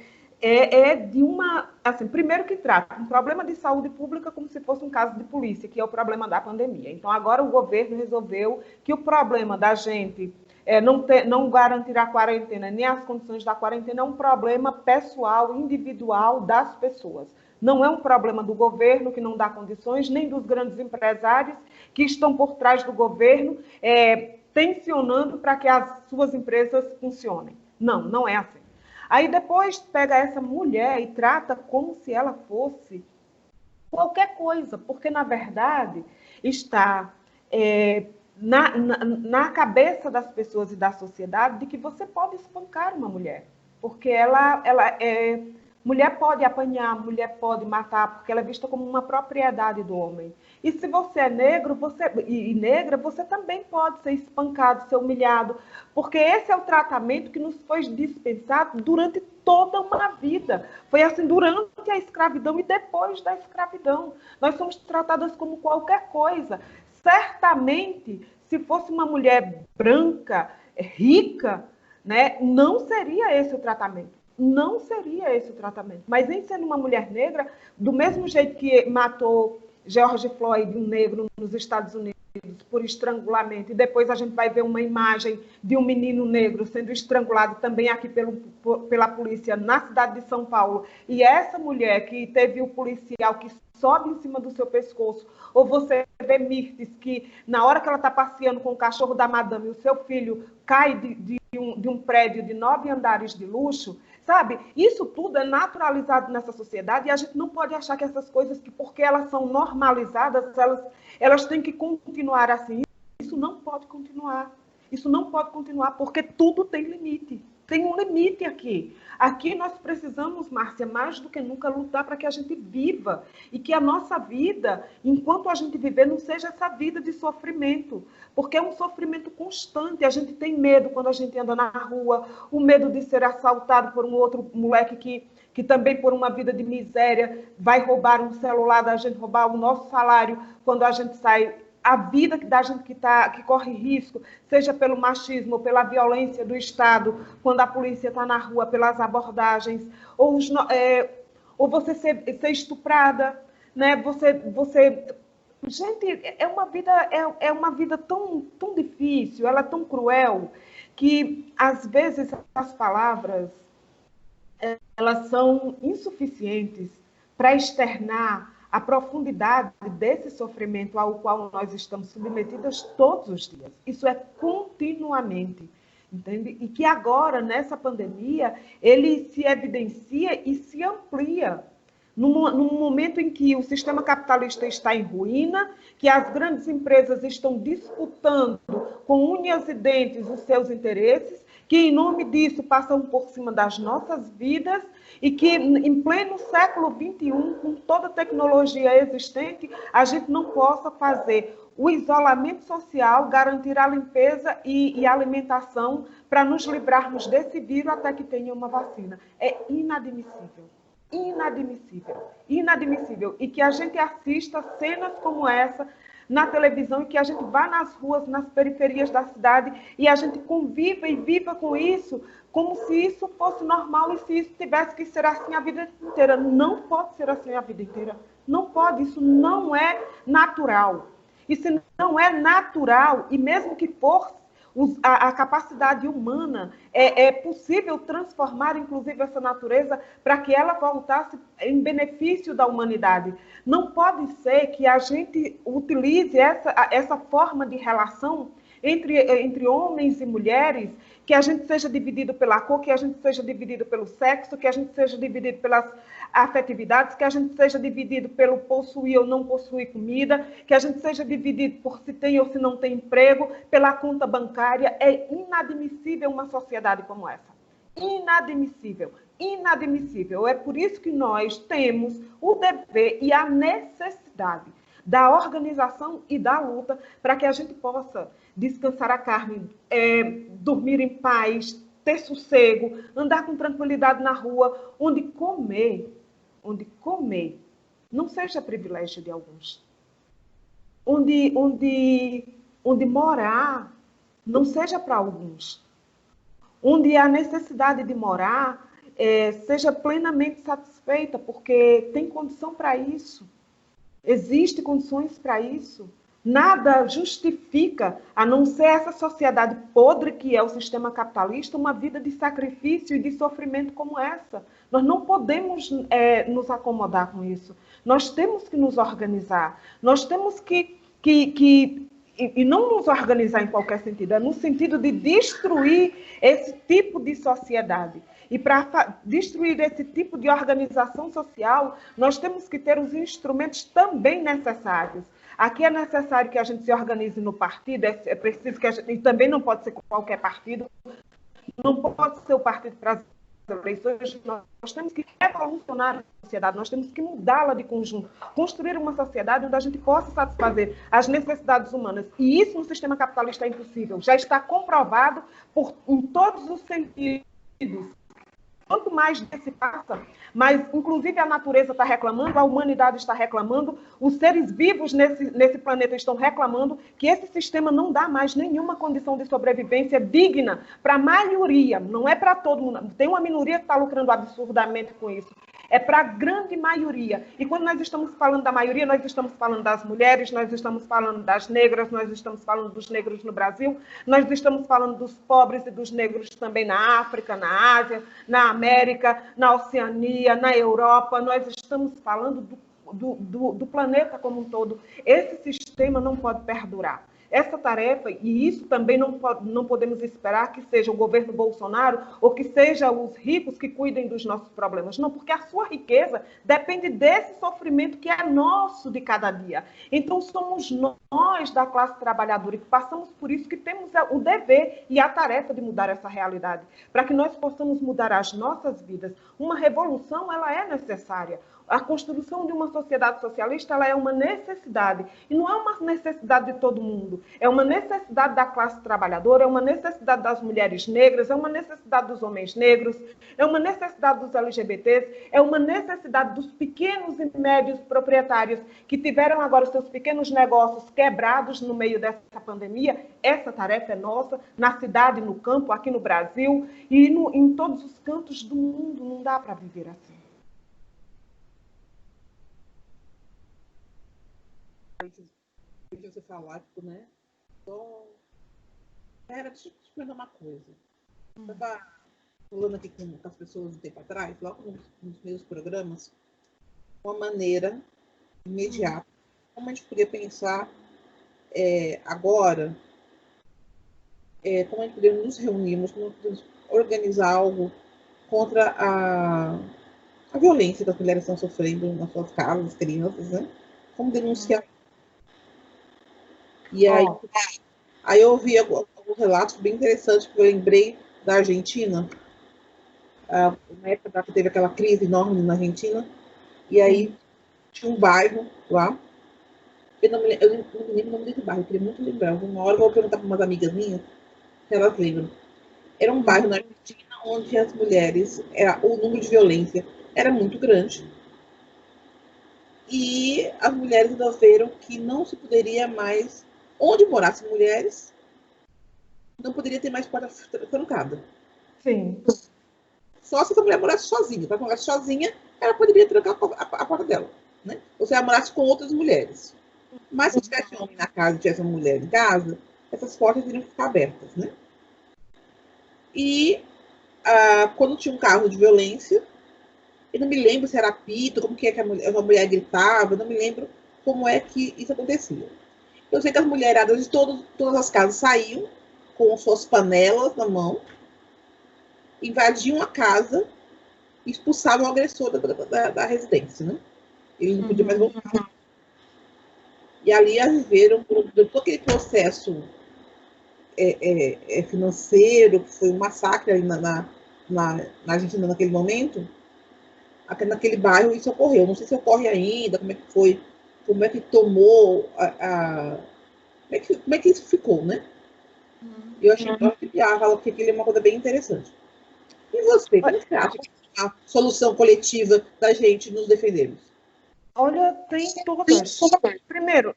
de uma... Assim, primeiro que trata um problema de saúde pública como se fosse um caso de polícia, que é o problema da pandemia. Então, agora o governo resolveu que o problema da gente não garantir a quarentena, nem as condições da quarentena, é um problema pessoal, individual das pessoas. Não é um problema do governo, que não dá condições, nem dos grandes empresários que estão por trás do governo, tensionando para que as suas empresas funcionem. Não é assim. Aí depois pega essa mulher e trata como se ela fosse qualquer coisa, porque, na verdade, está na cabeça das pessoas e da sociedade de que você pode espancar uma mulher, porque mulher pode apanhar, mulher pode matar, porque ela é vista como uma propriedade do homem. E se você é negro e negra, você também pode ser espancado, ser humilhado, porque esse é o tratamento que nos foi dispensado durante toda uma vida. Foi assim durante a escravidão e depois da escravidão. Nós somos tratadas como qualquer coisa. Certamente, se fosse uma mulher branca, rica, né, não seria esse o tratamento. Não seria esse o tratamento. Mas em sendo uma mulher negra, do mesmo jeito que matou George Floyd, um negro, nos Estados Unidos, por estrangulamento, e depois a gente vai ver uma imagem de um menino negro sendo estrangulado também aqui pela polícia na cidade de São Paulo, e essa mulher que teve o policial que sobe em cima do seu pescoço, ou você vê Mirtes que na hora que ela está passeando com o cachorro da madame, o seu filho cai de um prédio de 9 andares de luxo, sabe? Isso tudo é naturalizado nessa sociedade e a gente não pode achar que essas coisas, que porque elas são normalizadas, elas têm que continuar assim. Isso não pode continuar. Isso não pode continuar, porque tudo tem limite. Tem um limite aqui. Aqui nós precisamos, Márcia, mais do que nunca, lutar para que a gente viva e que a nossa vida, enquanto a gente viver, não seja essa vida de sofrimento, porque é um sofrimento constante. A gente tem medo quando a gente anda na rua, o medo de ser assaltado por um outro moleque que também, por uma vida de miséria, vai roubar um celular da gente, roubar o nosso salário quando a gente sai. A vida da gente que corre risco, seja pelo machismo ou pela violência do Estado, quando a polícia está na rua, pelas abordagens, ou você ser estuprada, né? Gente, é uma vida tão, tão difícil, ela é tão cruel, que às vezes as palavras elas são insuficientes para externar a profundidade desse sofrimento ao qual nós estamos submetidas todos os dias. Isso é continuamente, entende? E que agora, nessa pandemia, ele se evidencia e se amplia. Num momento em que o sistema capitalista está em ruína, que as grandes empresas estão disputando com unhas e dentes os seus interesses, que em nome disso passam por cima das nossas vidas e que em pleno século XXI, com toda a tecnologia existente, a gente não possa fazer o isolamento social, garantir a limpeza e a alimentação para nos livrarmos desse vírus até que tenha uma vacina. É inadmissível. Inadmissível, inadmissível. E que a gente assista cenas como essa na televisão e que a gente vá nas ruas, nas periferias da cidade e a gente conviva e viva com isso como se isso fosse normal e se isso tivesse que ser assim a vida inteira. Não pode ser assim a vida inteira. Não pode, isso não é natural. E se não é natural, e mesmo que for a capacidade humana, é possível transformar, inclusive, essa natureza para que ela voltasse em benefício da humanidade. Não pode ser que a gente utilize essa forma de relação entre homens e mulheres, que a gente seja dividido pela cor, que a gente seja dividido pelo sexo, que a gente seja dividido pelas afetividades, que a gente seja dividido pelo possuir ou não possuir comida, que a gente seja dividido por se tem ou se não tem emprego, pela conta bancária. É inadmissível uma sociedade como essa. Inadmissível. Inadmissível. É por isso que nós temos o dever e a necessidade da organização e da luta para que a gente possa descansar a carne, dormir em paz, ter sossego, andar com tranquilidade na rua, onde comer não seja privilégio de alguns. Onde morar não seja para alguns. Onde a necessidade de morar seja plenamente satisfeita, porque tem condição para isso. Existem condições para isso. Nada justifica, a não ser essa sociedade podre que é o sistema capitalista, uma vida de sacrifício e de sofrimento como essa. Nós não podemos nos acomodar com isso. Nós temos que nos organizar. Nós temos que e não nos organizar em qualquer sentido, é no sentido de destruir esse tipo de sociedade. E para destruir esse tipo de organização social, nós temos que ter os instrumentos também necessários. Aqui é necessário que a gente se organize no partido, é preciso que a gente, e também não pode ser qualquer partido, não pode ser o partido para as eleições, nós temos que revolucionar a sociedade, nós temos que mudá-la de conjunto, construir uma sociedade onde a gente possa satisfazer as necessidades humanas. E isso no sistema capitalista é impossível, já está comprovado em todos os sentidos. Quanto mais se passa, mas inclusive a natureza está reclamando, a humanidade está reclamando, os seres vivos nesse planeta estão reclamando que esse sistema não dá mais nenhuma condição de sobrevivência digna para a maioria, não é para todo mundo. Tem uma minoria que está lucrando absurdamente com isso. É para a grande maioria. E quando nós estamos falando da maioria, nós estamos falando das mulheres, nós estamos falando das negras, nós estamos falando dos negros no Brasil, nós estamos falando dos pobres e dos negros também na África, na Ásia, na América, na Oceania, na Europa. Nós estamos falando do planeta como um todo. Esse sistema não pode perdurar. Essa tarefa, e isso também não podemos esperar que seja o governo Bolsonaro ou que seja os ricos que cuidem dos nossos problemas. Não, porque a sua riqueza depende desse sofrimento que é nosso de cada dia. Então, somos nós da classe trabalhadora que passamos por isso que temos o dever e a tarefa de mudar essa realidade, para que nós possamos mudar as nossas vidas. Uma revolução, ela é necessária. A construção de uma sociedade socialista, ela é uma necessidade. E não é uma necessidade de todo mundo. É uma necessidade da classe trabalhadora, é uma necessidade das mulheres negras, é uma necessidade dos homens negros, é uma necessidade dos LGBTs, é uma necessidade dos pequenos e médios proprietários que tiveram agora os seus pequenos negócios quebrados no meio dessa pandemia. Essa tarefa é nossa, na cidade, no campo, aqui no Brasil e em todos os cantos do mundo. Não dá para viver assim. De você falar, tipo, né? Então, deixa eu te perguntar uma coisa. Eu estava falando aqui com as pessoas um tempo atrás, logo nos meus programas, uma maneira imediata, como a gente poderia pensar agora, como a gente poderia nos reunirmos, como podemos organizar algo contra a violência que as mulheres estão sofrendo nas suas casas, as crianças, né? Como denunciar. E aí eu ouvi alguns relatos bem interessantes que eu lembrei da Argentina, na época que teve aquela crise enorme na Argentina, e aí tinha um bairro lá, eu não me lembro o nome desse bairro, eu queria muito lembrar, uma hora eu vou perguntar para umas amigas minhas se elas lembram. Era um bairro na Argentina onde as mulheres, o número de violência era muito grande, e as mulheres resolveram que não se poderia mais, onde morassem mulheres, não poderia ter mais porta trancada. Sim. Só se a mulher morasse sozinha. Para morar sozinha, ela poderia trancar a porta dela, né? Ou se ela morasse com outras mulheres. Mas se tivesse homem na casa e tivesse uma mulher em casa, essas portas iriam ficar abertas, né? E quando tinha um caso de violência, eu não me lembro se era apito, como que é que a mulher gritava, eu não me lembro como é que isso acontecia. Eu sei que as mulheradas de todas as casas saíam com suas panelas na mão, invadiam a casa e expulsavam o agressor da residência, né? Ele não podia mais voltar. E ali elas viveram por todo aquele processo financeiro, que foi um massacre ali na Argentina naquele momento. Naquele bairro isso ocorreu. Não sei se ocorre ainda, como é que foi, como é que tomou como é que isso ficou, né? Eu achei que aquilo é uma coisa bem interessante. E você, como você acha que é a solução coletiva da gente nos defendermos? Olha, tem todas. Primeiro,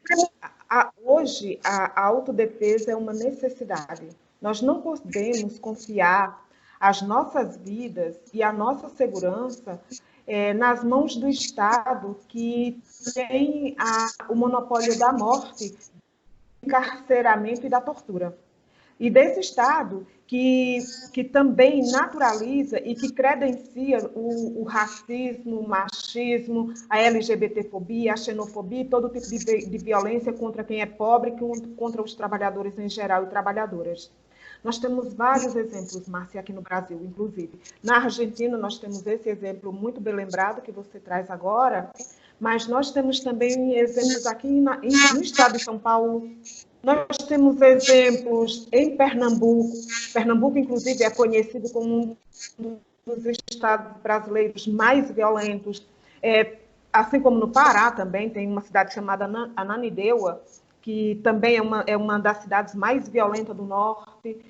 hoje a autodefesa é uma necessidade. Nós não podemos confiar as nossas vidas e a nossa segurança nas mãos do Estado, que tem o monopólio da morte, do encarceramento e da tortura. e desse Estado que também naturaliza e que credencia o racismo, o machismo, a LGBTfobia, a xenofobia e todo tipo de violência contra quem é pobre, contra os trabalhadores em geral e trabalhadoras. Nós temos vários exemplos, Márcia, aqui no Brasil, inclusive. Na Argentina, nós temos esse exemplo muito bem lembrado que você traz agora, mas nós temos também exemplos aqui no estado de São Paulo. Nós temos exemplos em Pernambuco. Pernambuco, inclusive, é conhecido como um dos estados brasileiros mais violentos. Assim como no Pará também, tem uma cidade chamada Ananindeua, que também é uma das cidades mais violentas do norte.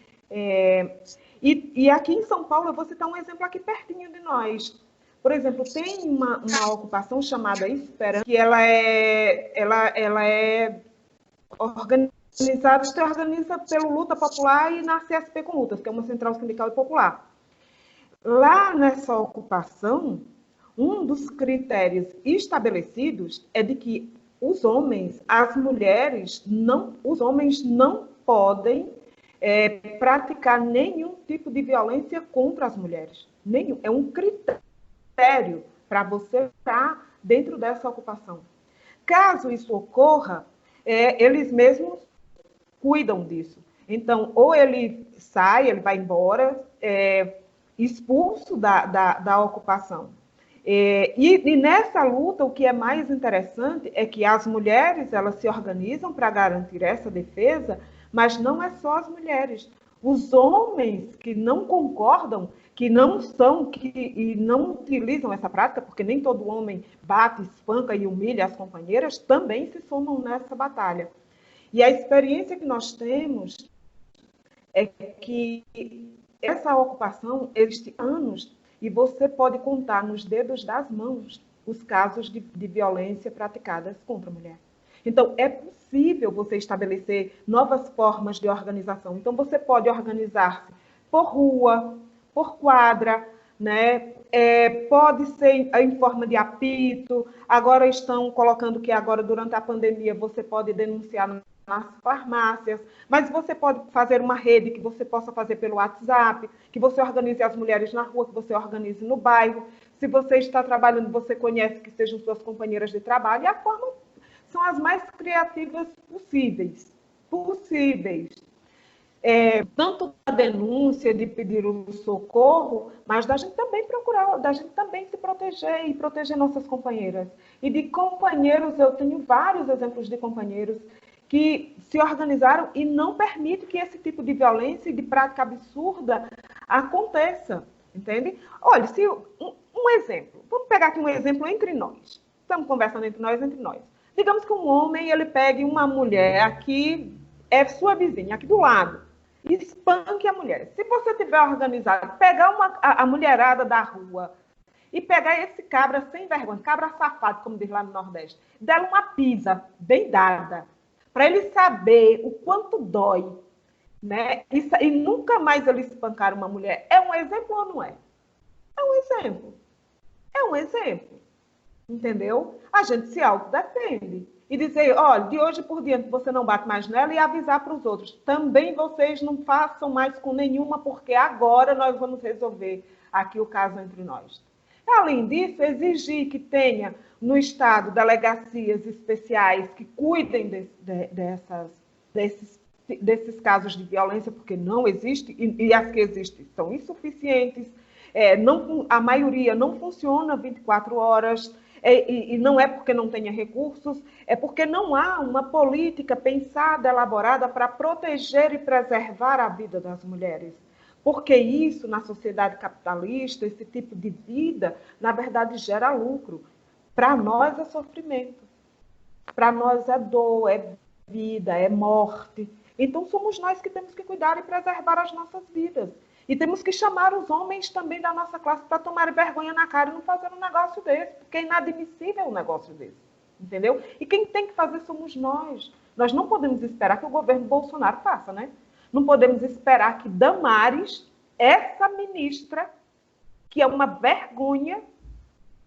E aqui em São Paulo, eu vou citar um exemplo aqui pertinho de nós. Por exemplo, tem uma ocupação chamada Esperança, que ela é organizada, se organiza pelo Luta Popular e na CSP com Lutas, que é uma central sindical e popular. Lá nessa ocupação, um dos critérios estabelecidos é de que os homens não podem praticar nenhum tipo de violência contra as mulheres. Nenhum. É um critério para você estar dentro dessa ocupação. Caso isso ocorra, eles mesmos cuidam disso. Então, ou ele sai, ele vai embora, expulso da ocupação. E nessa luta, o que é mais interessante é que as mulheres elas se organizam para garantir essa defesa, mas não é só as mulheres. Os homens que não concordam, que não e não utilizam essa prática, porque nem todo homem bate, espanca e humilha as companheiras, também se somam nessa batalha. E a experiência que nós temos é que essa ocupação existe há anos e você pode contar nos dedos das mãos os casos de violência praticadas contra a mulher. Então, é possível você estabelecer novas formas de organização. Então, você pode organizar-se por rua, por quadra, né? Pode ser em forma de apito. Agora estão colocando que agora, durante a pandemia, você pode denunciar nas farmácias, mas você pode fazer uma rede que você possa fazer pelo WhatsApp, que você organize as mulheres na rua, que você organize no bairro. Se você está trabalhando, você conhece que sejam suas companheiras de trabalho, e a forma são as mais criativas possíveis. Tanto a denúncia de pedir o socorro, mas da gente também procurar, da gente também se proteger e proteger nossas companheiras. E de companheiros, eu tenho vários exemplos de companheiros que se organizaram e não permitem que esse tipo de violência e de prática absurda aconteça, entende? Olha, um exemplo, vamos pegar aqui um exemplo entre nós. Estamos conversando entre nós. Digamos que um homem, ele pegue uma mulher aqui, é sua vizinha, aqui do lado, e espanque a mulher. Se você tiver organizado, pegar a mulherada da rua e pegar esse cabra sem vergonha, cabra safado, como diz lá no Nordeste, dar uma pisa bem dada, para ele saber o quanto dói, né? E nunca mais ele espancar uma mulher. É um exemplo ou não é? É um exemplo. É um exemplo. Entendeu? A gente se autodefende. E dizer, olha, de hoje por diante você não bate mais nela e avisar para os outros. Também vocês não façam mais com nenhuma, porque agora nós vamos resolver aqui o caso entre nós. Além disso, exigir que tenha no Estado delegacias especiais que cuidem desses casos de violência, porque não existe, e as que existem são insuficientes, a maioria não funciona 24 horas, e não é porque não tenha recursos, é porque não há uma política pensada, elaborada para proteger e preservar a vida das mulheres. Porque isso, na sociedade capitalista, esse tipo de vida, na verdade, gera lucro. Para nós é sofrimento. Para nós é dor, é vida, é morte. Então, somos nós que temos que cuidar e preservar as nossas vidas. E temos que chamar os homens também da nossa classe para tomarem vergonha na cara e não fazer um negócio desse, porque é inadmissível um negócio desse. Entendeu? E quem tem que fazer somos nós. Nós não podemos esperar que o governo Bolsonaro faça, né? Não podemos esperar que Damares, essa ministra, que é uma vergonha,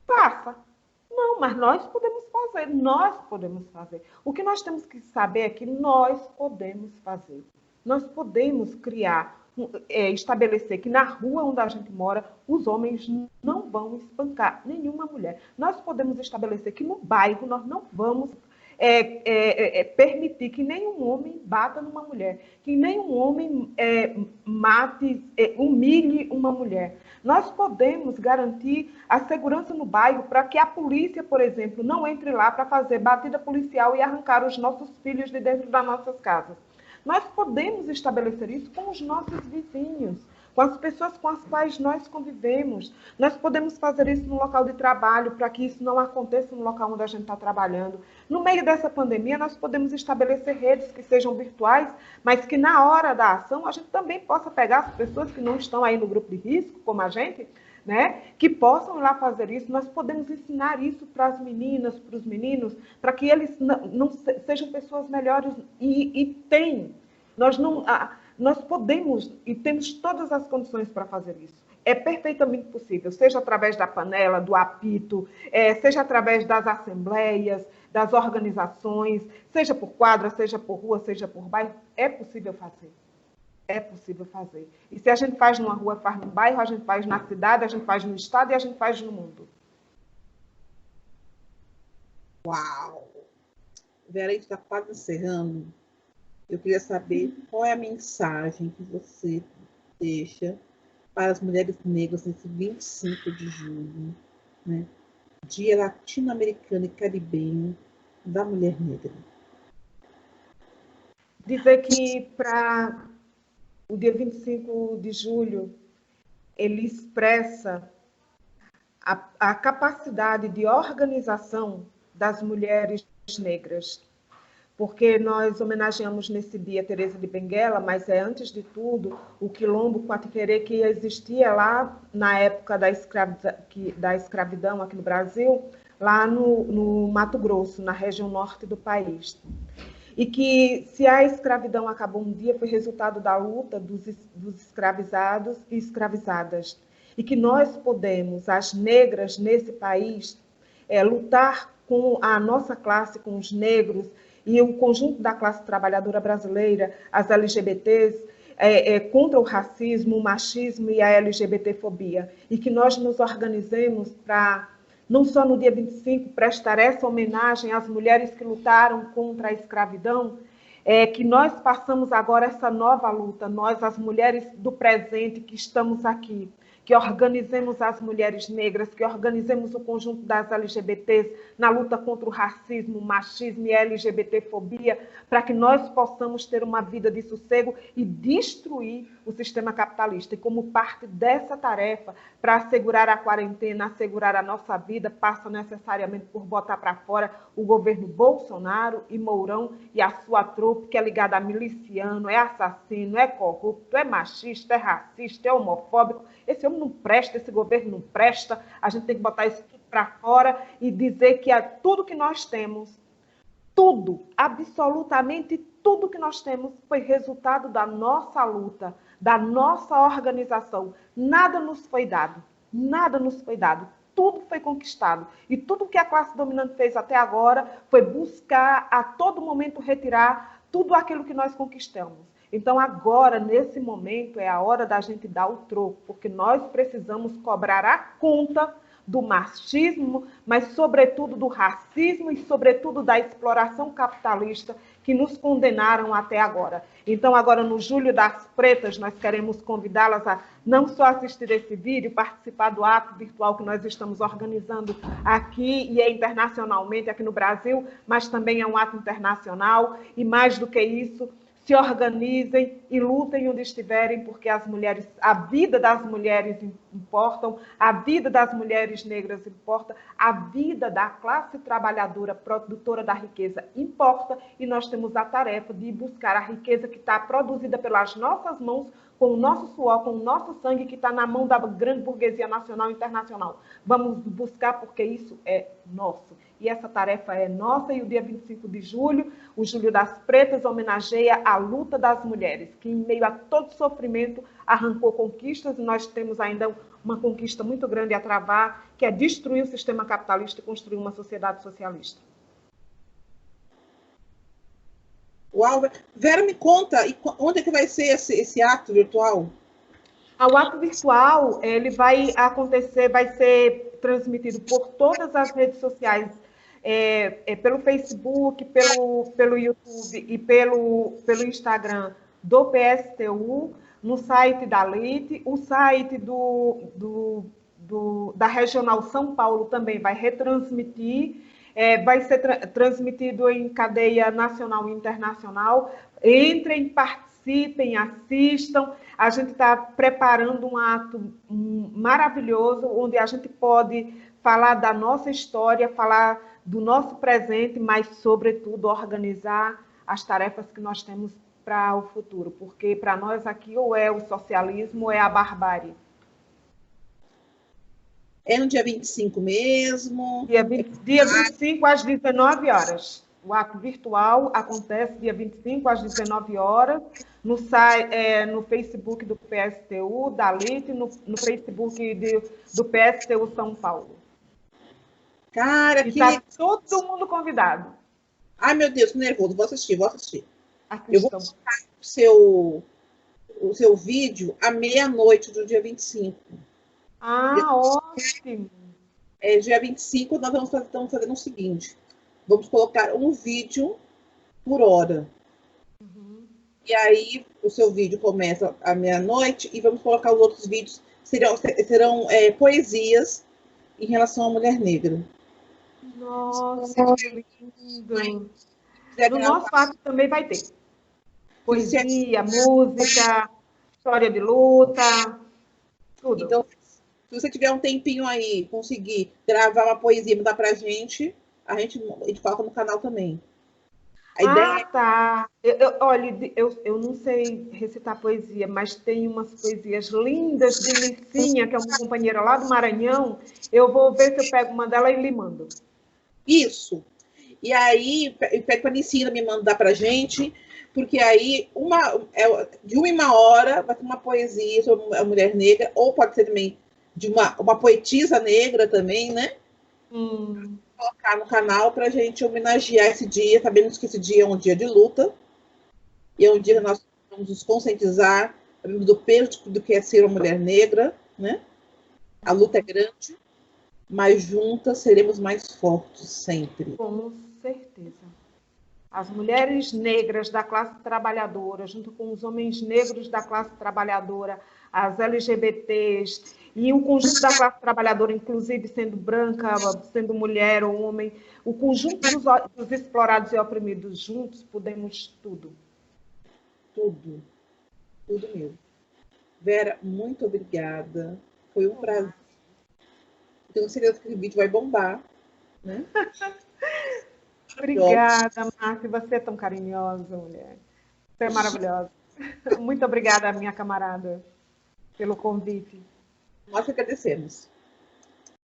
faça. Não, mas nós podemos fazer. O que nós temos que saber é que nós podemos fazer. Nós podemos estabelecer que na rua onde a gente mora, os homens não vão espancar nenhuma mulher. Nós podemos estabelecer que no bairro nós não vamos permitir que nenhum homem bata numa mulher, que nenhum homem humilhe uma mulher. Nós podemos garantir a segurança no bairro para que a polícia, por exemplo, não entre lá para fazer batida policial e arrancar os nossos filhos de dentro das nossas casas. Nós podemos estabelecer isso com os nossos vizinhos, com as pessoas com as quais nós convivemos. Nós podemos fazer isso no local de trabalho, para que isso não aconteça no local onde a gente está trabalhando. No meio dessa pandemia, nós podemos estabelecer redes que sejam virtuais, mas que na hora da ação a gente também possa pegar as pessoas que não estão aí no grupo de risco, como a gente, né, que possam ir lá fazer isso. Nós podemos ensinar isso para as meninas, para os meninos, para que eles não sejam pessoas melhores nós podemos e temos todas as condições para fazer isso. É perfeitamente possível, seja através da panela, do apito, seja através das assembleias, das organizações, seja por quadra, seja por rua, seja por bairro, é possível fazer. É possível fazer. E se a gente faz numa rua, faz no bairro, a gente faz na cidade, a gente faz no estado e a gente faz no mundo. Uau! Vera, a gente está quase encerrando. Eu queria saber qual é a mensagem que você deixa para as mulheres negras nesse 25 de julho, né? Dia latino-americano e caribenho da mulher negra. Dizer que para o dia 25 de julho, ele expressa a capacidade de organização das mulheres negras, porque nós homenageamos nesse dia Teresa de Benguela, mas é, antes de tudo, o quilombo Quatiquerê, que existia lá na época da escravidão aqui no Brasil, lá no Mato Grosso, na região norte do país. E que, se a escravidão acabou um dia, foi resultado da luta dos escravizados e escravizadas. E que nós podemos, as negras nesse país, lutar com a nossa classe, com os negros, e o conjunto da classe trabalhadora brasileira, as LGBTs, contra o racismo, o machismo e a LGBTfobia. E que nós nos organizemos para, não só no dia 25, prestar essa homenagem às mulheres que lutaram contra a escravidão, que nós passamos agora essa nova luta, nós, as mulheres do presente que estamos aqui, que organizemos as mulheres negras, que organizemos o conjunto das LGBTs na luta contra o racismo, o machismo e a LGBTfobia, para que nós possamos ter uma vida de sossego e destruir o sistema capitalista. E como parte dessa tarefa, para assegurar a quarentena, assegurar a nossa vida, passa necessariamente por botar para fora o governo Bolsonaro e Mourão e a sua trupe, que é ligada a miliciano, é assassino, é corrupto, é machista, é racista, é homofóbico. Esse homem não presta, esse governo não presta, a gente tem que botar isso tudo para fora e dizer que tudo que nós temos, tudo, absolutamente tudo que nós temos foi resultado da nossa luta, da nossa organização. Nada nos foi dado, nada nos foi dado, tudo foi conquistado. E tudo que a classe dominante fez até agora foi buscar a todo momento retirar tudo aquilo que nós conquistamos. Então, agora, nesse momento, é a hora da gente dar o troco, porque nós precisamos cobrar a conta do machismo, mas, sobretudo, do racismo e, sobretudo, da exploração capitalista que nos condenaram até agora. Então, agora, no Julho das Pretas, nós queremos convidá-las a não só assistir esse vídeo, participar do ato virtual que nós estamos organizando aqui e internacionalmente, aqui no Brasil, mas também é um ato internacional e, mais do que isso, se organizem e lutem onde estiverem, porque as mulheres, a vida das mulheres importam, a vida das mulheres negras importa, a vida da classe trabalhadora produtora da riqueza importa, e nós temos a tarefa de buscar a riqueza que está produzida pelas nossas mãos, com o nosso suor, com o nosso sangue, que está na mão da grande burguesia nacional e internacional. Vamos buscar, porque isso é nosso. E essa tarefa é nossa, e o dia 25 de julho, o Julho das Pretas, homenageia a luta das mulheres, que em meio a todo sofrimento arrancou conquistas, e nós temos ainda uma conquista muito grande a travar, que é destruir o sistema capitalista e construir uma sociedade socialista. virtual. Vera, me conta, onde é que vai ser esse ato virtual? O ato virtual, ele vai acontecer, vai ser transmitido por todas as redes sociais, pelo Facebook, pelo YouTube e pelo Instagram do PSTU, no site da LIT, o site da Regional São Paulo também vai retransmitir, vai ser transmitido em cadeia nacional e internacional. Entrem, participem, assistam. A gente está preparando um ato maravilhoso, onde a gente pode falar da nossa história, falar do nosso presente, mas, sobretudo, organizar as tarefas que nós temos para o futuro, porque para nós aqui ou é o socialismo ou é a barbárie. É no dia 25 mesmo? Dia 25 às 19 horas. O ato virtual acontece dia 25 às 19 horas, no Facebook do PSTU, da LIT, no Facebook do PSTU São Paulo. Cara, e está todo mundo convidado. Ai, meu Deus, que nervoso. Vou assistir. Assistam. Eu vou postar o seu vídeo à meia-noite do dia 25. Ótimo. Dia 25, nós estamos fazendo o seguinte. Vamos colocar um vídeo por hora. Uhum. E aí, o seu vídeo começa à meia-noite e vamos colocar os outros vídeos. Serão poesias em relação à mulher negra. Nossa, que lindo. No nosso ato também vai ter poesia, música, história de luta, tudo. Então, se você tiver um tempinho aí, conseguir gravar uma poesia e mandar pra gente, a gente coloca no canal também. A ideia tá. Olha, eu não sei recitar poesia, mas tem umas poesias lindas de Licinha, que é uma companheira lá do Maranhão. Eu vou ver se eu pego uma dela e lhe mando. Isso. E aí, pede para a Nicina me mandar pra gente, porque aí, de uma em uma hora, vai ter uma poesia sobre a mulher negra, ou pode ser também de uma poetisa negra também, né? Colocar no canal para a gente homenagear esse dia. Sabemos que esse dia é um dia de luta, e é um dia que nós vamos nos conscientizar do peso do que é ser uma mulher negra, né? A luta é grande, mas juntas seremos mais fortes sempre. Com certeza. As mulheres negras da classe trabalhadora, junto com os homens negros da classe trabalhadora, as LGBTs e o conjunto da classe trabalhadora, inclusive sendo branca, sendo mulher ou homem, o conjunto dos explorados e oprimidos juntos, podemos tudo. Tudo. Tudo mesmo. Vera, muito obrigada. Foi um prazer. Tenho certeza que esse vídeo vai bombar, né? Obrigada, Márcia. Você é tão carinhosa, mulher. Você é maravilhosa. Muito obrigada, minha camarada, pelo convite. Nós agradecemos.